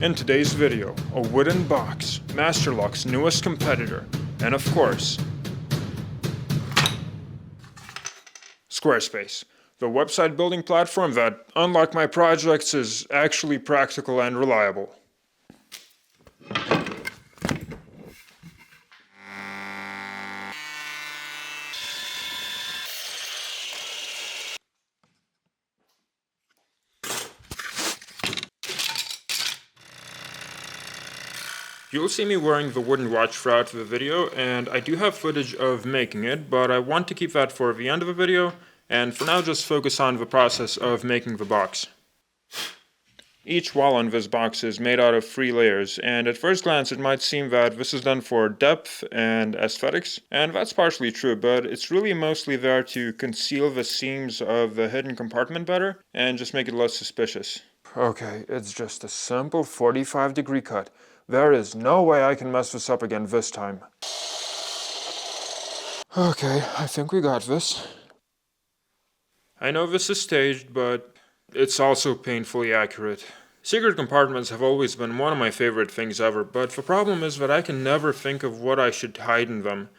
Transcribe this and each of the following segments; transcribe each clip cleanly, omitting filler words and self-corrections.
In today's video, a wooden box, Masterlock's newest competitor, and of course, Squarespace, the website building platform that, unlike my projects, is actually practical and reliable. You'll see me wearing the wooden watch throughout the video, and I do have footage of making it, but I want to keep that for the end of the video, and for now just focus on the process of making the box. Each wall on this box is made out of 3 layers, and at first glance it might seem that this is done for depth and aesthetics, and that's partially true, but it's really mostly there to conceal the seams of the hidden compartment better, and just make it less suspicious. Okay, it's just a simple 45-degree cut. There is no way I can mess this up again this time. Okay, I think we got this. I know this is staged, but it's also painfully accurate. Secret compartments have always been one of my favorite things ever, but the problem is that I can never think of what I should hide in them.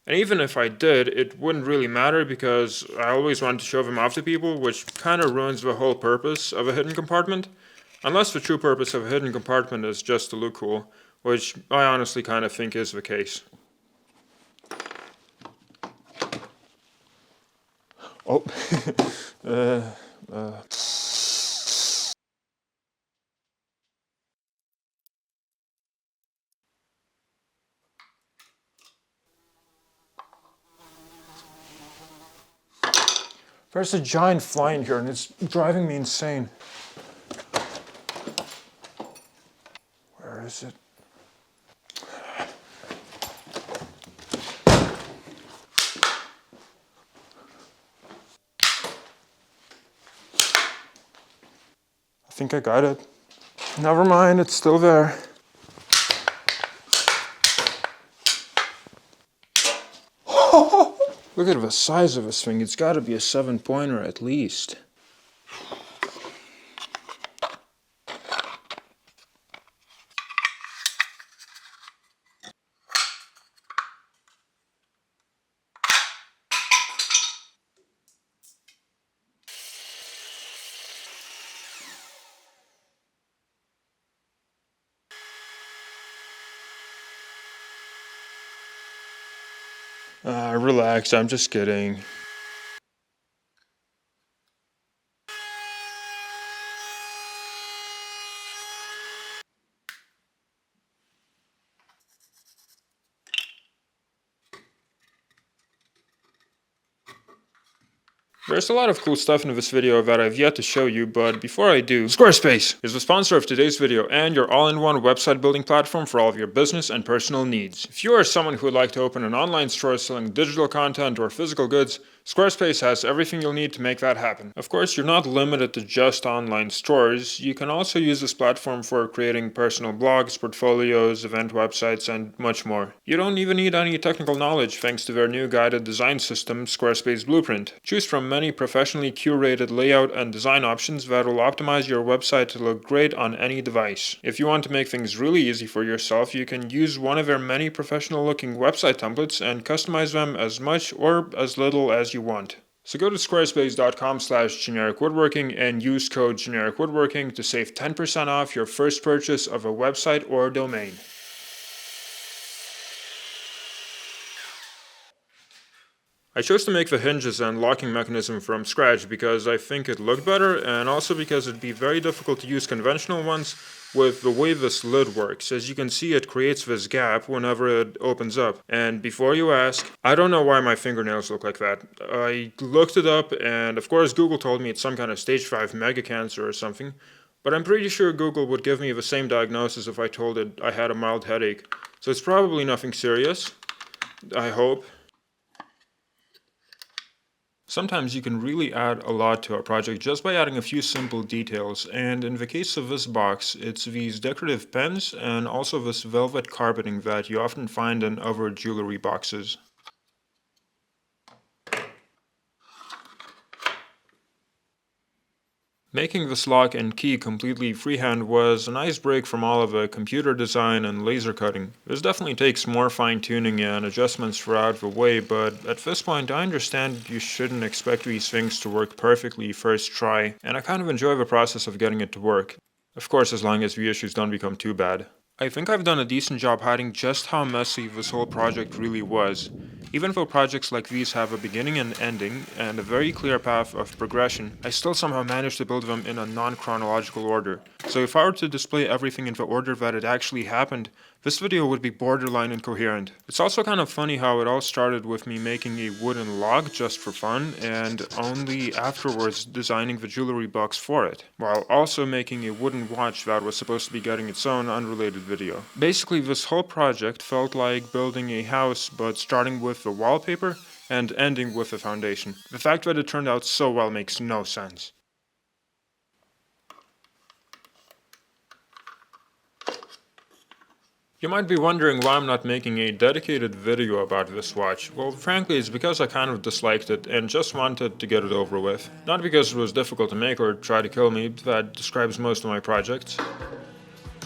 And even if I did, it wouldn't really matter because I always want to show them off to people, which kinda ruins the whole purpose of a hidden compartment. Unless the true purpose of a hidden compartment is just to look cool, which I honestly kinda think is the case. Oh, There's a giant fly in here and it's driving me insane. Where is it? I think I got it. Never mind, it's still there. Look at the size of this thing. It's got to be a 7-pointer at least. Relax, I'm just kidding. There's a lot of cool stuff in this video that I've yet to show you, but before I do, Squarespace is the sponsor of today's video and your all-in-one website building platform for all of your business and personal needs. If you are someone who would like to open an online store selling digital content or physical goods, Squarespace has everything you'll need to make that happen. Of course, you're not limited to just online stores. You can also use this platform for creating personal blogs, portfolios, event websites, and much more. You don't even need any technical knowledge thanks to their new guided design system, Squarespace Blueprint. Choose from many professionally curated layout and design options that will optimize your website to look great on any device. If you want to make things really easy for yourself, you can use one of their many professional looking website templates and customize them as much or as little as you want. So go to squarespace.com/genericwoodworking and use code genericwoodworking to save 10% off your first purchase of a website or domain. I chose to make the hinges and locking mechanism from scratch because I think it looked better and also because it'd be very difficult to use conventional ones with the way this lid works. As you can see, it creates this gap whenever it opens up. And before you ask, I don't know why my fingernails look like that. I looked it up and of course Google told me it's some kind of stage 5 mega cancer or something, but I'm pretty sure Google would give me the same diagnosis if I told it I had a mild headache. So it's probably nothing serious, I hope. Sometimes you can really add a lot to a project just by adding a few simple details, and in the case of this box, it's these decorative pens and also this velvet carpeting that you often find in other jewelry boxes. Making this lock and key completely freehand was a nice break from all of the computer design and laser cutting. This definitely takes more fine-tuning and adjustments throughout the way, but at this point I understand you shouldn't expect these things to work perfectly first try, and I kind of enjoy the process of getting it to work. Of course, as long as the issues don't become too bad. I think I've done a decent job hiding just how messy this whole project really was. Even though projects like these have a beginning and ending, and a very clear path of progression, I still somehow managed to build them in a non-chronological order. So if I were to display everything in the order that it actually happened, this video would be borderline incoherent. It's also kind of funny how it all started with me making a wooden log just for fun, and only afterwards designing the jewelry box for it, while also making a wooden watch that was supposed to be getting its own unrelated video. Basically, this whole project felt like building a house, but starting with the wallpaper and ending with the foundation. The fact that it turned out so well makes no sense. You might be wondering why I'm not making a dedicated video about this watch. Well, frankly, it's because I kind of disliked it and just wanted to get it over with. Not because it was difficult to make or try to kill me, that describes most of my projects.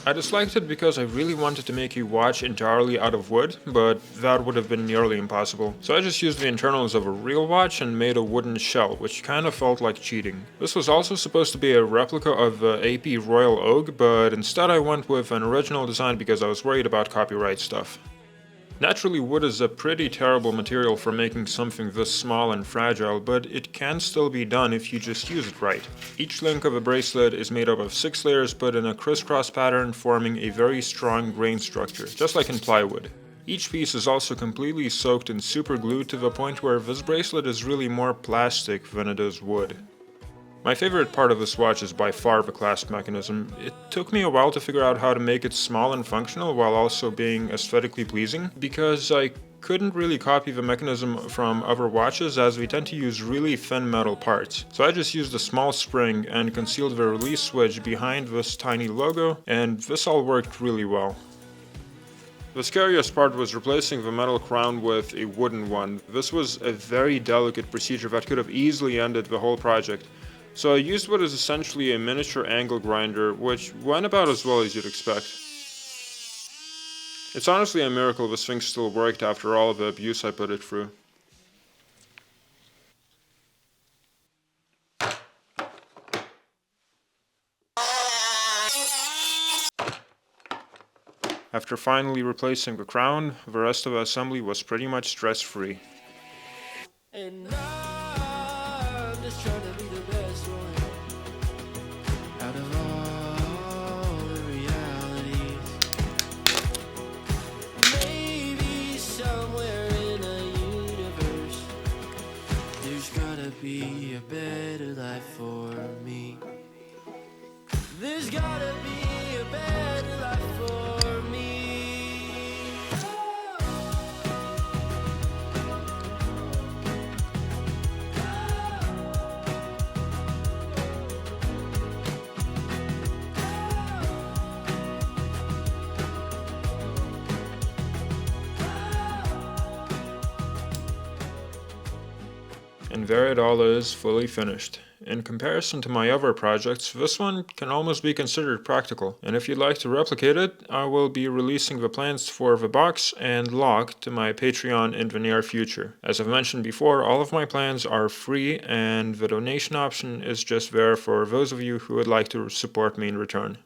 I disliked it because I really wanted to make a watch entirely out of wood, but that would have been nearly impossible. So I just used the internals of a real watch and made a wooden shell, which kind of felt like cheating. This was also supposed to be a replica of the AP Royal Oak, but instead I went with an original design because I was worried about copyright stuff. Naturally, wood is a pretty terrible material for making something this small and fragile, but it can still be done if you just use it right. Each link of a bracelet is made up of 6 layers put in a crisscross pattern, forming a very strong grain structure, just like in plywood. Each piece is also completely soaked in super glue to the point where this bracelet is really more plastic than it is wood. My favorite part of this watch is by far the clasp mechanism. It took me a while to figure out how to make it small and functional while also being aesthetically pleasing, because I couldn't really copy the mechanism from other watches as we tend to use really thin metal parts. So I just used a small spring and concealed the release switch behind this tiny logo, and this all worked really well. The scariest part was replacing the metal crown with a wooden one. This was a very delicate procedure that could have easily ended the whole project. So I used what is essentially a miniature angle grinder, which went about as well as you'd expect. It's honestly a miracle this thing still worked after all of the abuse I put it through. After finally replacing the crown, the rest of the assembly was pretty much stress-free. And I'm just trying to be the best one out of all the realities. Maybe somewhere in a universe there's gotta be a better life for me. There's gotta be a better life for me. And there it all is, fully finished. In comparison to my other projects, this one can almost be considered practical, and if you'd like to replicate it, I will be releasing the plans for the box and lock to my Patreon in the near future. As I've mentioned before, all of my plans are free, and the donation option is just there for those of you who would like to support me in return.